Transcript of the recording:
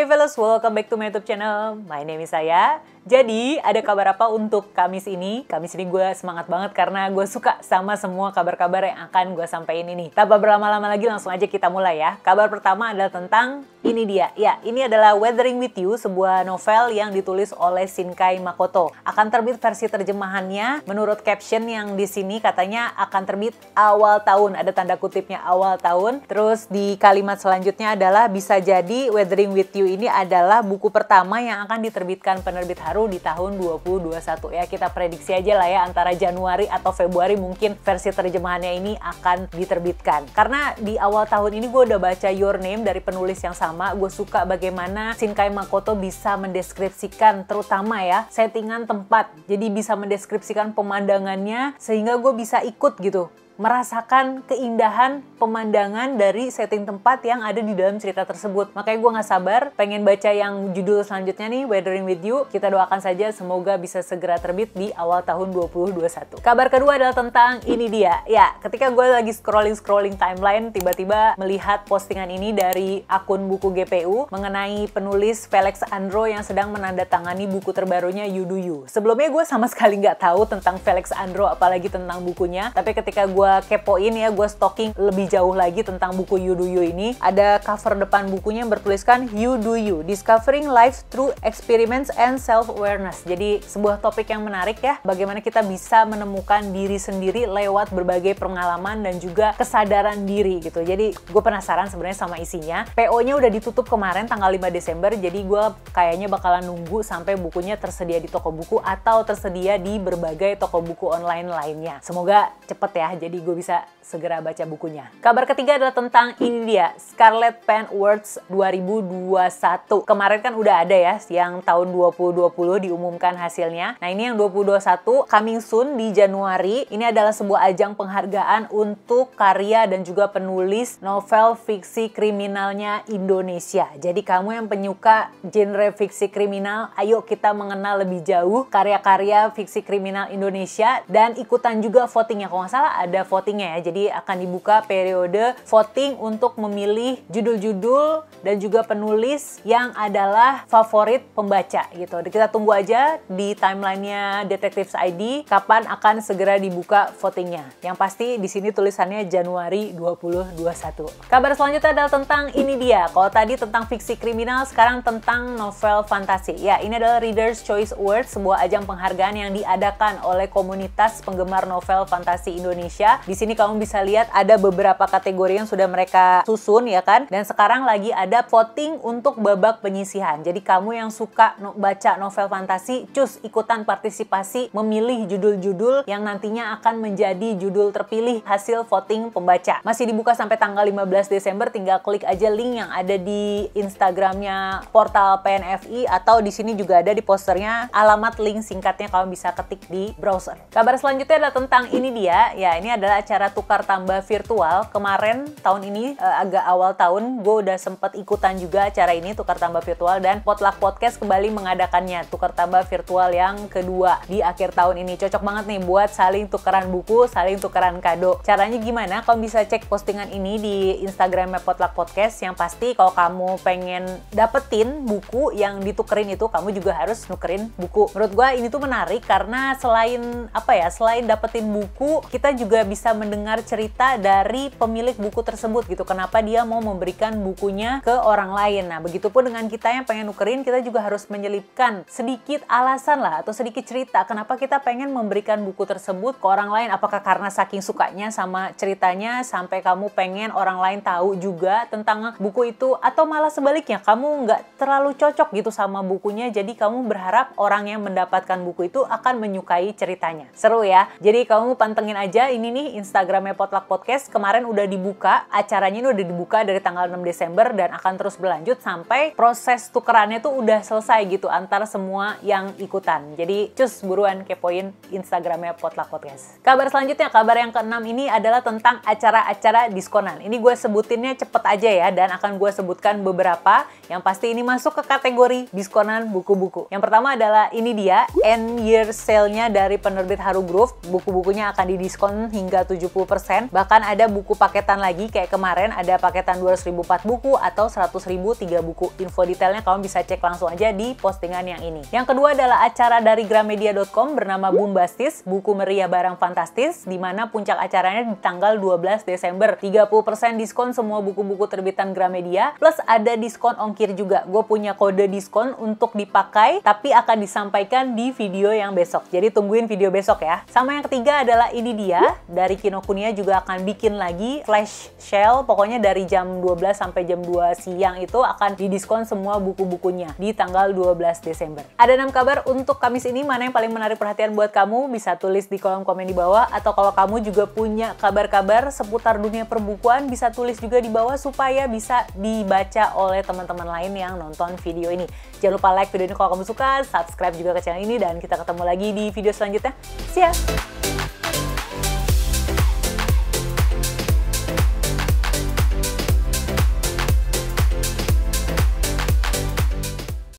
Hey fellows, welcome back to my YouTube channel. My name is Saya. Jadi, ada kabar apa untuk Kamis ini? Kamis ini gue semangat banget karena gue suka sama semua kabar-kabar yang akan gue sampaikan ini. Tanpa berlama-lama lagi, langsung aja kita mulai ya. Kabar pertama adalah tentang ini dia. Ya, ini adalah Weathering With You, sebuah novel yang ditulis oleh Shinkai Makoto. Akan terbit versi terjemahannya. Menurut caption yang di sini katanya akan terbit awal tahun. Ada tanda kutipnya awal tahun. Terus di kalimat selanjutnya adalah bisa jadi Weathering With You ini adalah buku pertama yang akan diterbitkan penerbit Haru di tahun 2021 ya. Kita prediksi aja lah ya, antara Januari atau Februari mungkin versi terjemahannya ini akan diterbitkan. Karena di awal tahun ini gue udah baca Your Name dari penulis yang sama. Gue suka bagaimana Shinkai Makoto bisa mendeskripsikan terutama ya settingan tempat. Jadi bisa mendeskripsikan pemandangannya sehingga gue bisa ikut gitu, merasakan keindahan pemandangan dari setting tempat yang ada di dalam cerita tersebut. Makanya gue gak sabar pengen baca yang judul selanjutnya nih, Weathering With You. Kita doakan saja semoga bisa segera terbit di awal tahun 2021. Kabar kedua adalah tentang ini dia. Ya, ketika gue lagi scrolling timeline, tiba-tiba melihat postingan ini dari akun buku GPU mengenai penulis Felix Andro yang sedang menandatangani buku terbarunya You Do You. Sebelumnya gue sama sekali nggak tahu tentang Felix Andro, apalagi tentang bukunya. Tapi ketika gue kepoin ya, gue stalking lebih jauh lagi tentang buku You Do You ini. Ada cover depan bukunya yang bertuliskan You Do You, Discovering Life Through Experiments and Self-Awareness. Jadi sebuah topik yang menarik ya, bagaimana kita bisa menemukan diri sendiri lewat berbagai pengalaman dan juga kesadaran diri gitu. Jadi gue penasaran sebenarnya sama isinya. PO-nya udah ditutup kemarin tanggal 5 Desember, jadi gue kayaknya bakalan nunggu sampai bukunya tersedia di toko buku atau tersedia di berbagai toko buku online lainnya. Semoga cepet ya, jadi gue bisa segera baca bukunya. Kabar ketiga adalah tentang ini dia, Scarlet Pen Awards 2021. Kemarin kan udah ada ya, yang tahun 2020 diumumkan hasilnya. Nah ini yang 2021 coming soon di Januari. Ini adalah sebuah ajang penghargaan untuk karya dan juga penulis novel fiksi kriminalnya Indonesia. Jadi kamu yang penyuka genre fiksi kriminal, ayo kita mengenal lebih jauh karya-karya fiksi kriminal Indonesia dan ikutan juga votingnya. Kalau nggak salah ada votingnya ya, jadi akan dibuka periode voting untuk memilih judul-judul dan juga penulis yang adalah favorit pembaca gitu. Kita tunggu aja di timelinenya Detectives ID kapan akan segera dibuka votingnya. Yang pasti di sini tulisannya Januari 2021. Kabar selanjutnya adalah tentang ini dia. Kalau tadi tentang fiksi kriminal, sekarang tentang novel fantasi. Ya, ini adalah Reader's Choice Awards, sebuah ajang penghargaan yang diadakan oleh komunitas penggemar novel fantasi Indonesia. Di sini kamu bisa lihat ada beberapa kategori yang sudah mereka susun ya kan. Dan sekarang lagi ada voting untuk babak penyisihan. Jadi kamu yang suka baca novel fantasi, cus ikutan partisipasi memilih judul-judul yang nantinya akan menjadi judul terpilih hasil voting pembaca. Masih dibuka sampai tanggal 15 Desember, tinggal klik aja link yang ada di Instagramnya portal PNFI atau di sini juga ada di posternya alamat link singkatnya, kamu bisa ketik di browser. Kabar selanjutnya adalah tentang ini dia. Ya, ini adalah acara tukar tambah virtual. Kemarin tahun ini agak awal tahun gue udah sempet ikutan juga acara ini, tukar tambah virtual, dan Potluck Podcast kembali mengadakannya, tukar tambah virtual yang kedua di akhir tahun ini. Cocok banget nih buat saling tukeran buku, saling tukeran kado. Caranya gimana? Kamu bisa cek postingan ini di Instagramnya Potluck Podcast. Yang pasti kalau kamu pengen dapetin buku yang ditukerin itu, kamu juga harus nukerin buku. Menurut gue ini tuh menarik karena selain selain dapetin buku, kita juga bisa mendengar cerita dari pemilik buku tersebut gitu. Kenapa dia mau memberikan bukunya ke orang lain. Nah, begitupun dengan kita yang pengen nukerin, kita juga harus menyelipkan sedikit alasan lah atau sedikit cerita kenapa kita pengen memberikan buku tersebut ke orang lain. Apakah karena saking sukanya sama ceritanya sampai kamu pengen orang lain tahu juga tentang buku itu, atau malah sebaliknya kamu nggak terlalu cocok gitu sama bukunya, jadi kamu berharap orang yang mendapatkan buku itu akan menyukai ceritanya. Seru ya. Jadi kamu pantengin aja ini nih Instagramnya Potluck Podcast. Kemarin udah dibuka, acaranya ini udah dibuka dari tanggal 6 Desember dan akan terus berlanjut sampai proses tukerannya tuh udah selesai gitu antar semua yang ikutan. Jadi cus buruan kepoin Instagramnya Potluck Podcast. Kabar selanjutnya, kabar yang keenam ini adalah tentang acara-acara diskonan. Ini gue sebutinnya cepet aja ya, dan akan gue sebutkan beberapa. Yang pasti ini masuk ke kategori diskonan buku-buku. Yang pertama adalah ini dia, end year sale-nya dari penerbit Haru Group. Buku-bukunya akan didiskon hingga hingga 70%. Bahkan ada buku paketan lagi, kayak kemarin ada paketan 200.000 4 buku atau 100.000 3 buku. Info detailnya kamu bisa cek langsung aja di postingan yang ini. Yang kedua adalah acara dari Gramedia.com bernama Boombastis, buku meriah barang fantastis, di mana puncak acaranya di tanggal 12 Desember. 30% diskon semua buku-buku terbitan Gramedia, plus ada diskon ongkir juga. Gue punya kode diskon untuk dipakai, tapi akan disampaikan di video yang besok. Jadi tungguin video besok ya. Sama yang ketiga adalah ini dia, dari Kinokuniya juga akan bikin lagi flash sale, pokoknya dari jam 12 sampai jam 2 siang itu akan didiskon semua buku-bukunya di tanggal 12 Desember. Ada 6 kabar untuk Kamis ini, mana yang paling menarik perhatian buat kamu? Bisa tulis di kolom komen di bawah, atau kalau kamu juga punya kabar-kabar seputar dunia perbukuan, bisa tulis juga di bawah supaya bisa dibaca oleh teman-teman lain yang nonton video ini. Jangan lupa like video ini kalau kamu suka, subscribe juga ke channel ini, dan kita ketemu lagi di video selanjutnya. See ya!